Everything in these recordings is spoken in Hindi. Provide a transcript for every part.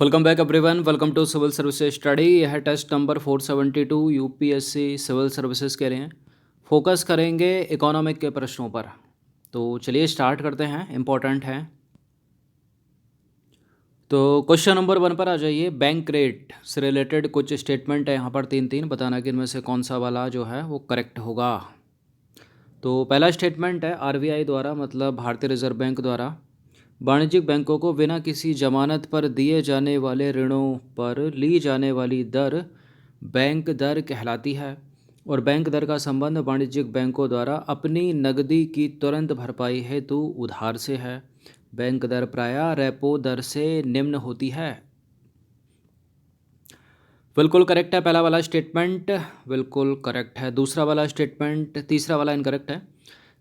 Welcome back everyone. Welcome to civil services study. यह test number 472 UPSC civil services के लिए फोकस करेंगे इकोनॉमिक के प्रश्नों पर। तो चलिए स्टार्ट करते हैं, इम्पोर्टेंट हैं। तो क्वेश्चन नंबर 1 पर आ जाइए। बैंक रेट से रिलेटेड कुछ स्टेटमेंट है यहाँ पर तीन बताना कि इनमें से कौन सा वाला जो है वो करेक्ट होगा। तो पहला स्टेटमेंट है आरबीआई द्वारा, मतलब भारतीय रिजर्व बैंक द्वारा वाणिज्यिक बैंकों को बिना किसी जमानत पर दिए जाने वाले ऋणों पर ली जाने वाली दर बैंक दर कहलाती है और बैंक दर का संबंध वाणिज्यिक बैंकों द्वारा अपनी नकदी की तुरंत भरपाई हेतु उधार से है। बैंक दर प्रायः रेपो दर से निम्न होती है। बिल्कुल करेक्ट है पहला वाला स्टेटमेंट, बिल्कुल करेक्ट है। दूसरा वाला स्टेटमेंट, तीसरा वाला इनकरेक्ट है,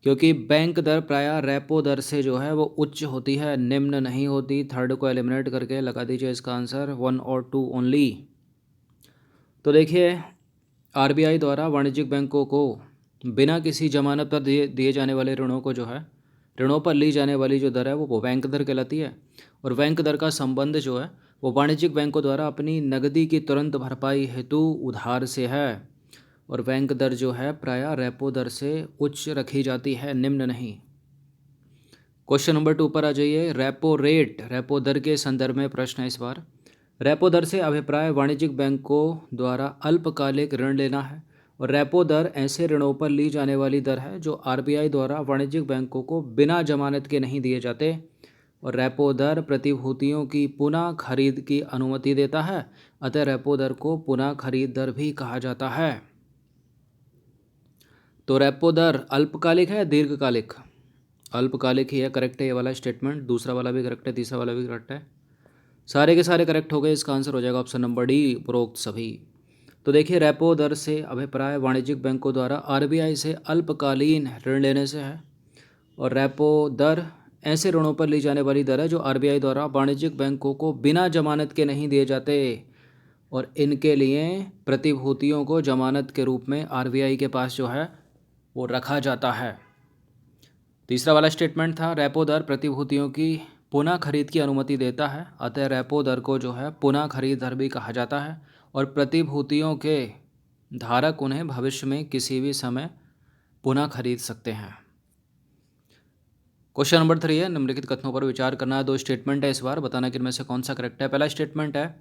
क्योंकि बैंक दर प्रायः रेपो दर से जो है वो उच्च होती है, निम्न नहीं होती। थर्ड को एलिमिनेट करके लगा दीजिए इसका आंसर 1 और 2 ओनली। तो देखिए, आरबीआई द्वारा वाणिज्यिक बैंकों को बिना किसी जमानत पर दिए जाने वाले ऋणों को जो है, ऋणों पर ली जाने वाली जो दर है वो बैंक दर कहलाती है और बैंक दर का संबंध जो है वो वाणिज्यिक बैंकों द्वारा अपनी नकदी की तुरंत भरपाई हेतु उधार से है और बैंक दर जो है प्रायः रेपो दर से उच्च रखी जाती है, निम्न नहीं। क्वेश्चन नंबर 2 पर आ जाइए। रेपो रेट, रेपो दर के संदर्भ में प्रश्न है इस बार। रेपो दर से अभिप्राय वाणिज्यिक बैंकों द्वारा अल्पकालिक ऋण लेना है और रेपो दर ऐसे ऋणों पर ली जाने वाली दर है जो आरबीआई द्वारा वाणिज्यिक बैंकों को बिना जमानत के नहीं दिए जाते और रेपो दर प्रतिभूतियों की पुनः खरीद की अनुमति देता है, अतः रेपो दर को पुनः खरीद दर भी कहा जाता है। तो रेपो दर अल्पकालिक है, दीर्घकालिक? अल्पकालिक ही है, करेक्ट है ये वाला स्टेटमेंट। दूसरा वाला भी करेक्ट है, तीसरा वाला भी करेक्ट है, सारे के सारे करेक्ट हो गए। इसका आंसर हो जाएगा ऑप्शन नंबर डी, उपरोक्त सभी। तो देखिए, रेपो दर से अभिप्राय वाणिज्यिक बैंकों द्वारा आरबीआई से अल्पकालीन ऋण लेने से है और रेपो दर ऐसे ऋणों पर ली जाने वाली दर है जो आरबीआई द्वारा वाणिज्यिक बैंकों को बिना जमानत के नहीं दिए जाते और इनके लिए प्रतिभूतियों को जमानत के रूप में आरबीआई के पास जो है वो रखा जाता है। तीसरा वाला स्टेटमेंट था, रेपो दर प्रतिभूतियों की पुनः खरीद की अनुमति देता है, अतः रेपो दर को जो है पुनः खरीद दर भी कहा जाता है और प्रतिभूतियों के धारक उन्हें भविष्य में किसी भी समय पुनः खरीद सकते हैं। क्वेश्चन नंबर 3 है, निम्नलिखित कथनों पर विचार करना है। 2 स्टेटमेंट है इस बार, बताना कि इनमें से कौन सा करेक्ट है। पहला स्टेटमेंट है,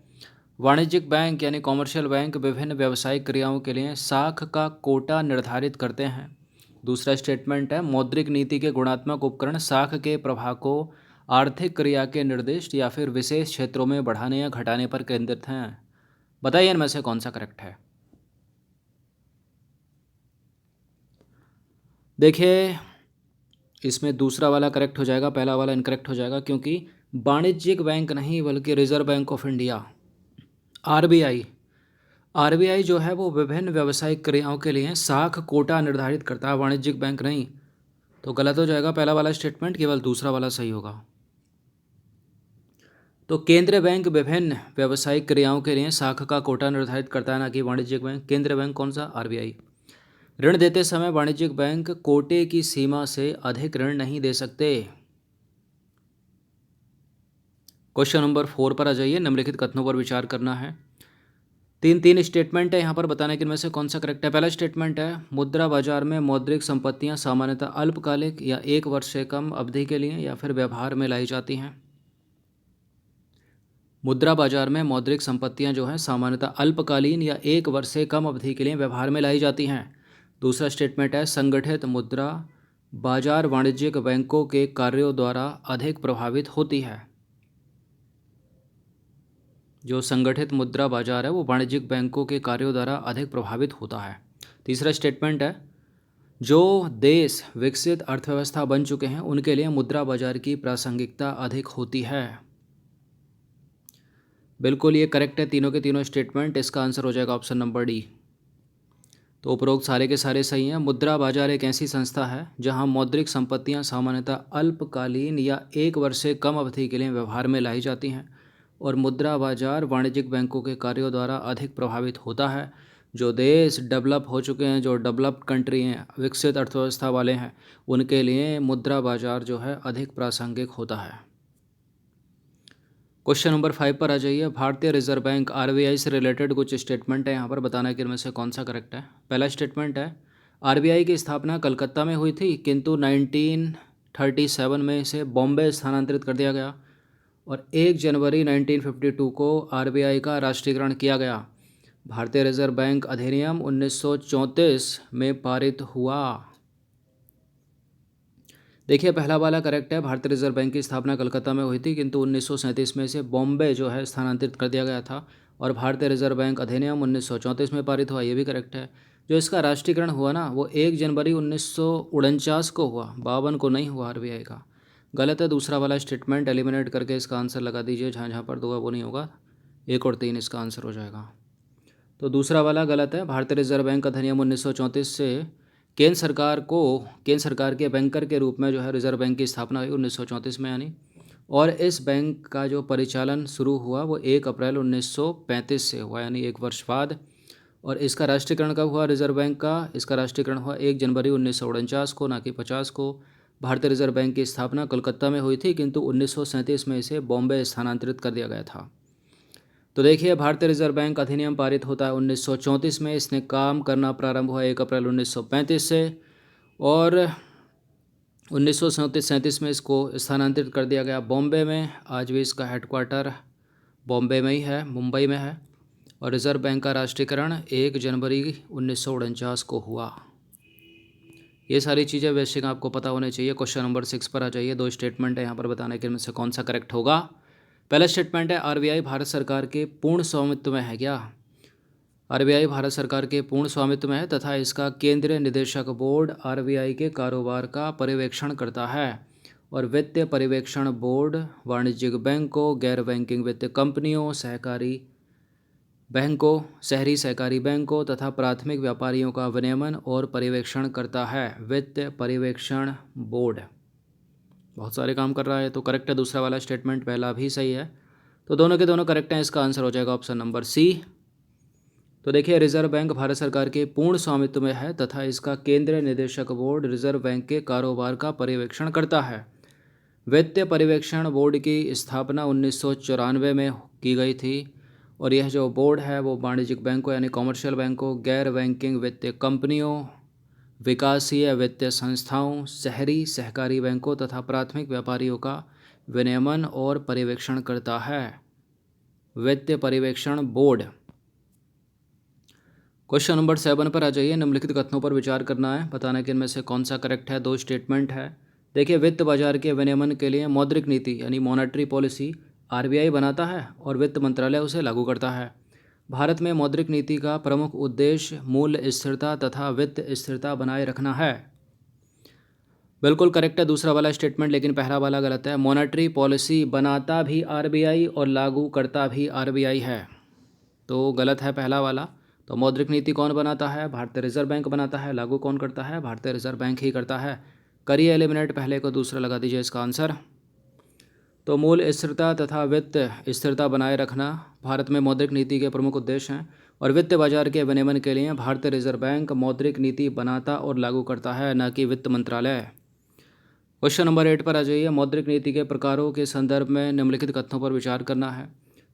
वाणिज्यिक बैंक यानी कॉमर्शियल बैंक विभिन्न व्यावसायिक क्रियाओं के लिए साख का कोटा निर्धारित करते हैं। दूसरा स्टेटमेंट है, मौद्रिक नीति के गुणात्मक उपकरण साख के प्रभाव को आर्थिक क्रिया के निर्दिष्ट या फिर विशेष क्षेत्रों में बढ़ाने या घटाने पर केंद्रित हैं। बताइए इनमें से कौन सा करेक्ट है। देखिए, इसमें दूसरा वाला करेक्ट हो जाएगा, पहला वाला इनकरेक्ट हो जाएगा, क्योंकि वाणिज्यिक बैंक नहीं बल्कि reserve bank of India RBI जो है वो विभिन्न व्यावसायिक क्रियाओं के लिए साख कोटा निर्धारित करता है, वाणिज्यिक बैंक नहीं। तो गलत हो जाएगा पहला वाला स्टेटमेंट, केवल दूसरा वाला सही होगा। तो केंद्रीय बैंक विभिन्न व्यावसायिक क्रियाओं के लिए साख का कोटा निर्धारित करता है, ना कि वाणिज्यिक बैंक। केंद्रीय बैंक कौन सा? आरबीआई। ऋण देते समय वाणिज्यिक बैंक कोटे की सीमा से अधिक ऋण नहीं दे सकते। क्वेश्चन नंबर 4 पर आ जाइए। निम्नलिखित कथनों पर विचार करना है। तीन स्टेटमेंट है यहाँ पर, बताने कि इनमें से कौन सा करेक्ट है। पहला स्टेटमेंट है, मुद्रा बाजार में मौद्रिक संपत्तियाँ सामान्यतः अल्पकालिक या 1 वर्ष से कम अवधि के लिए या फिर व्यवहार में लाई जाती हैं। मुद्रा बाजार में मौद्रिक संपत्तियां जो हैं सामान्यतः अल्पकालीन या 1 वर्ष से कम अवधि के लिए व्यवहार में लाई जाती हैं। दूसरा स्टेटमेंट है, संगठित मुद्रा बाजार वाणिज्यिक बैंकों के कार्यों द्वारा अधिक प्रभावित होती है। जो संगठित मुद्रा बाजार है वो वाणिज्यिक बैंकों के कार्यों द्वारा अधिक प्रभावित होता है। तीसरा स्टेटमेंट है, जो देश विकसित अर्थव्यवस्था बन चुके हैं उनके लिए मुद्रा बाजार की प्रासंगिकता अधिक होती है। बिल्कुल ये करेक्ट है, तीनों के तीनों स्टेटमेंट। इसका आंसर हो जाएगा ऑप्शन नंबर डी। तो उपरोक्त सारे के सारे सही हैं। मुद्रा बाजार एक ऐसी संस्था है जहां मौद्रिक संपत्तियां सामान्यतः अल्पकालीन या 1 वर्ष से कम अवधि के लिए व्यवहार में लाई जाती हैं और मुद्रा बाजार वाणिज्यिक बैंकों के कार्यों द्वारा अधिक प्रभावित होता है। जो देश डेवलप हो चुके हैं, जो डेवलप्ड कंट्री हैं, विकसित अर्थव्यवस्था वाले हैं, उनके लिए मुद्रा बाजार जो है अधिक प्रासंगिक होता है। क्वेश्चन नंबर 5 पर आ जाइए। भारतीय रिजर्व बैंक आरबीआई से रिलेटेड कुछ स्टेटमेंट है, यहाँ पर बताना है कि इनमें से कौन सा करेक्ट है। पहला स्टेटमेंट है, आरबीआई की स्थापना कलकत्ता में हुई थी, किंतु 1937 में इसे बॉम्बे स्थानांतरित कर दिया गया और 1 जनवरी 1952 को आरबीआई का राष्ट्रीयकरण किया गया। भारतीय रिजर्व बैंक अधिनियम 1934 में पारित हुआ। देखिए पहला वाला करेक्ट है, भारतीय रिजर्व बैंक की स्थापना कलकत्ता में हुई थी, किंतु 1937 में इसे बॉम्बे जो है स्थानांतरित कर दिया गया था और भारतीय रिजर्व बैंक अधिनियम 1934 में पारित हुआ, ये भी करेक्ट है। जो इसका राष्ट्रीयकरण हुआ ना, वो 1 जनवरी 1949 को हुआ, 52 को नहीं हुआ आरबीआई का। गलत है दूसरा वाला स्टेटमेंट, एलिमिनेट करके इसका आंसर लगा दीजिए, जहाँ जहाँ पर 2 है वो नहीं होगा, 1 और 3 इसका आंसर हो जाएगा। तो दूसरा वाला गलत है। भारतीय रिजर्व बैंक अधिनियम 1934 से केंद्र सरकार के बैंकर के रूप में जो है रिजर्व बैंक की स्थापना हुई 1934 में यानी, और इस बैंक का जो परिचालन शुरू हुआ वो 1 अप्रैल 1935 से हुआ, यानी 1 वर्ष बाद। और इसका राष्ट्रीयकरण कब हुआ रिजर्व बैंक का? इसका राष्ट्रीयकरण हुआ 1 जनवरी 1949 को, ना कि 50 को। भारतीय रिजर्व बैंक की स्थापना कोलकाता में हुई थी, किंतु 1937 में इसे बॉम्बे स्थानांतरित कर दिया गया था। तो देखिए भारतीय रिजर्व बैंक अधिनियम पारित होता है 1934 में, इसने काम करना प्रारंभ हुआ 1 अप्रैल 1935 से, और 1937 में इसको स्थानांतरित कर दिया गया बॉम्बे में। आज भी इसका हेडक्वार्टर बॉम्बे में ही है, मुंबई में है। और रिजर्व बैंक का राष्ट्रीयकरण 1 जनवरी 1949 को हुआ। ये सारी चीज़ें बेसिक आपको पता होनी चाहिए। क्वेश्चन नंबर 6 पर आ जाइए। 2 स्टेटमेंट है यहाँ पर, बताने के इनमें से कौन सा करेक्ट होगा। पहला स्टेटमेंट है, आरबीआई भारत सरकार के पूर्ण स्वामित्व में है क्या? आरबीआई भारत सरकार के पूर्ण स्वामित्व में है तथा इसका केंद्रीय निदेशक बोर्ड आरबीआई के कारोबार का पर्यवेक्षण करता है। और वित्तीय पर्यवेक्षण बोर्ड वाणिज्यिक बैंकों, गैर बैंकिंग वित्तीय कंपनियों, सहकारी बैंकों, शहरी सहकारी बैंकों तथा प्राथमिक व्यापारियों का विनियमन और पर्यवेक्षण करता है। वित्तीय पर्यवेक्षण बोर्ड बहुत सारे काम कर रहा है, तो करेक्ट है दूसरा वाला स्टेटमेंट, पहला भी सही है। तो दोनों के दोनों करेक्ट हैं, इसका आंसर हो जाएगा ऑप्शन नंबर सी। तो देखिए रिजर्व बैंक भारत सरकार के पूर्ण स्वामित्व में है तथा इसका केंद्रीय निदेशक बोर्ड रिजर्व बैंक के कारोबार का पर्यवेक्षण करता है। वित्तीय पर्यवेक्षण बोर्ड की स्थापना 1994 में की गई थी और यह जो बोर्ड है वो वाणिज्यिक बैंकों यानी कॉमर्शियल बैंकों, गैर बैंकिंग वित्तीय कंपनियों, विकासीय वित्तीय संस्थाओं, शहरी सहकारी बैंकों तथा प्राथमिक व्यापारियों का विनियमन और पर्यवेक्षण करता है। वित्तीय पर्यवेक्षण बोर्ड। क्वेश्चन नंबर 7 पर आ जाइए। निम्नलिखित कथनों पर विचार करना है, बताना कि इनमें से कौन सा करेक्ट है। 2 स्टेटमेंट है। देखिए वित्त बाजार के विनियमन के लिए मौद्रिक नीति यानी मॉनेटरी पॉलिसी आरबीआई बनाता है और वित्त मंत्रालय उसे लागू करता है। भारत में मौद्रिक नीति का प्रमुख उद्देश्य मूल्य स्थिरता तथा वित्त स्थिरता बनाए रखना है। बिल्कुल करेक्ट है दूसरा वाला स्टेटमेंट, लेकिन पहला वाला गलत है। मॉनेटरी पॉलिसी बनाता भी आरबीआई और लागू करता भी आरबीआई है, तो गलत है पहला वाला। तो मौद्रिक नीति कौन बनाता है? भारतीय रिजर्व बैंक बनाता है। लागू कौन करता है? भारतीय रिजर्व बैंक ही करता है। करिए एलिमिनेट, पहले को दूसरा लगा दीजिए इसका आंसर। तो मूल्य स्थिरता तथा वित्त स्थिरता बनाए रखना भारत में मौद्रिक नीति के प्रमुख उद्देश्य हैं और वित्त बाजार के विनियमन के लिए भारतीय रिजर्व बैंक मौद्रिक नीति बनाता और लागू करता है, न कि वित्त मंत्रालय। क्वेश्चन नंबर 8 पर आ जाइए। मौद्रिक नीति के प्रकारों के संदर्भ में निम्नलिखित कथनों पर विचार करना है।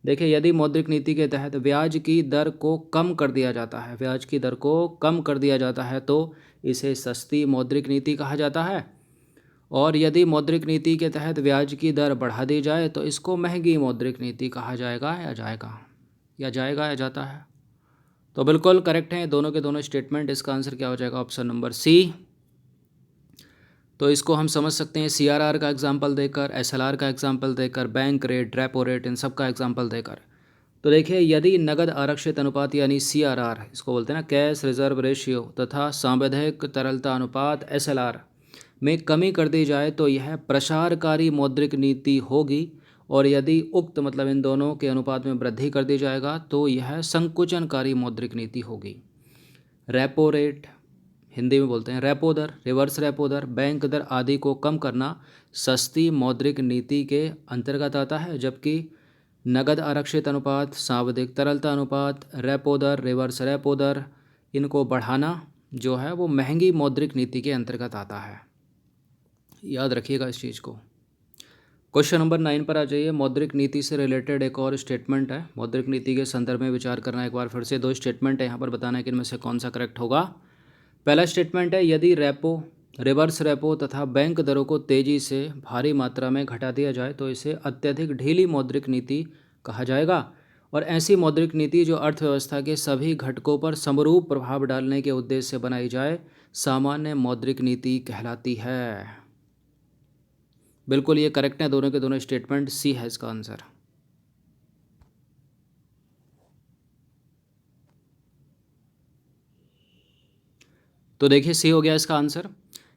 देखिए यदि मौद्रिक नीति के तहत ब्याज की दर को कम कर दिया जाता है, ब्याज की दर को कम कर दिया जाता है तो इसे सस्ती मौद्रिक नीति कहा जाता है। और यदि मौद्रिक नीति के तहत ब्याज की दर बढ़ा दी जाए तो इसको महंगी मौद्रिक नीति कहा जाएगा या जाता है। तो बिल्कुल करेक्ट हैं दोनों के दोनों स्टेटमेंट। इसका आंसर क्या हो जाएगा? Option number C. तो इसको हम समझ सकते हैं सीआरआर का एग्जाम्पल देकर, एसएलआर का एग्जाम्पल देकर, बैंक रेट, रेपो रेट, इन सब का एग्जाम्पल देकर। तो देखिए यदि नगद आरक्षित अनुपात यानी सीआरआर, इसको बोलते हैं ना कैश रिजर्व रेशियो, तथा सांविधिक तरलता अनुपात एसएलआर में कमी कर दी जाए तो यह प्रसारकारी मौद्रिक नीति होगी, और यदि उक्त मतलब इन दोनों के अनुपात में वृद्धि कर दी जाएगा तो यह संकुचनकारी मौद्रिक नीति होगी। रेपो रेट हिंदी में बोलते हैं रेपो दर, रिवर्स रेपो दर, बैंक दर आदि को कम करना सस्ती मौद्रिक नीति के अंतर्गत आता है, जबकि नगद आरक्षित अनुपात, सांविधिक तरलता अनुपात, रेपो दर, रिवर्स रेपो दर, इनको बढ़ाना जो है वो महंगी मौद्रिक नीति के अंतर्गत आता है। याद रखिएगा इस चीज़ को। क्वेश्चन नंबर 9 पर आ जाइए। मौद्रिक नीति से रिलेटेड एक और स्टेटमेंट है। मौद्रिक नीति के संदर्भ में विचार करना, एक बार फिर से 2 स्टेटमेंट है यहाँ पर, बताना है कि इनमें से कौन सा करेक्ट होगा। पहला स्टेटमेंट है, यदि रेपो, रिवर्स रेपो तथा बैंक दरों को तेजी से भारी मात्रा में घटा दिया जाए तो इसे अत्यधिक ढीली मौद्रिक नीति कहा जाएगा, और ऐसी मौद्रिक नीति जो अर्थव्यवस्था के सभी घटकों पर समरूप प्रभाव डालने के उद्देश्य से बनाई जाए सामान्य मौद्रिक नीति कहलाती है। बिल्कुल ये करेक्ट है, दोनों के दोनों स्टेटमेंट। सी है इसका आंसर। तो देखिए सी हो गया इसका आंसर।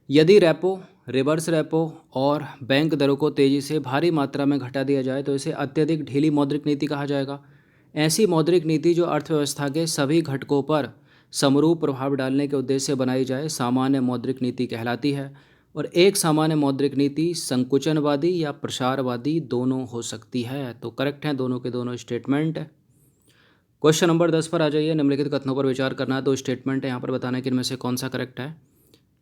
यदि रेपो, रिवर्स रेपो और बैंक दरों को तेजी से भारी मात्रा में घटा दिया जाए तो इसे अत्यधिक ढीली मौद्रिक नीति कहा जाएगा। ऐसी मौद्रिक नीति जो अर्थव्यवस्था के सभी घटकों पर समरूप प्रभाव डालने के उद्देश्य से बनाई जाए सामान्य मौद्रिक नीति कहलाती है। और एक सामान्य मौद्रिक नीति संकुचनवादी या प्रसारवादी दोनों हो सकती है। तो करेक्ट हैं दोनों के दोनों स्टेटमेंट। क्वेश्चन नंबर 10 पर आ जाइए। निम्नलिखित कथनों पर विचार करना है। 2 स्टेटमेंट है यहाँ पर, बताना है कि इनमें से कौन सा करेक्ट है।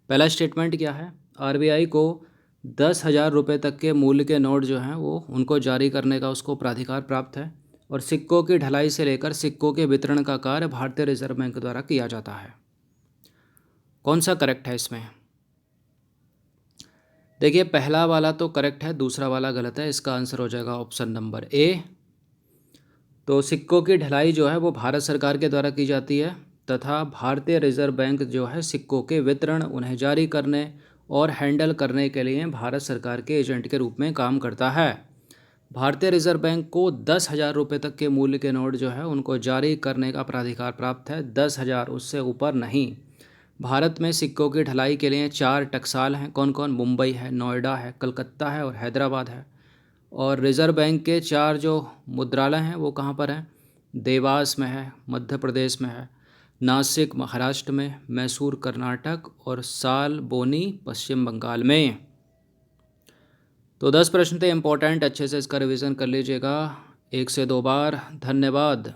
पहला स्टेटमेंट क्या है, आरबीआई को 10,000 रुपये तक के मूल्य के नोट जो हैं वो उनको जारी करने का उसको प्राधिकार प्राप्त है, और सिक्कों की ढलाई से लेकर सिक्कों के वितरण का कार्य भारतीय रिजर्व बैंक द्वारा किया जाता है। कौन सा करेक्ट है इसमें? देखिए पहला वाला तो करेक्ट है, दूसरा वाला गलत है। इसका आंसर हो जाएगा ऑप्शन नंबर ए। तो सिक्कों की ढलाई जो है वो भारत सरकार के द्वारा की जाती है, तथा भारतीय रिजर्व बैंक जो है सिक्कों के वितरण, उन्हें जारी करने और हैंडल करने के लिए भारत सरकार के एजेंट के रूप में काम करता है। भारतीय रिजर्व बैंक को 10,000 रुपये तक के मूल्य के नोट जो है उनको जारी करने का प्राधिकार प्राप्त है, 10,000, उससे ऊपर नहीं। भारत में सिक्कों की ढलाई के लिए 4 टकसाल हैं। कौन कौन? मुंबई है, नोएडा है, कलकत्ता है और हैदराबाद है। और रिज़र्व बैंक के 4 जो मुद्रालय हैं वो कहाँ पर हैं? देवास में है, मध्य प्रदेश में है, नासिक महाराष्ट्र में, मैसूर कर्नाटक और सालबोनी पश्चिम बंगाल में। तो 10 प्रश्न थे इंपॉर्टेंट, अच्छे से इसका रिवीजन कर लीजिएगा 1 से 2 बार। धन्यवाद।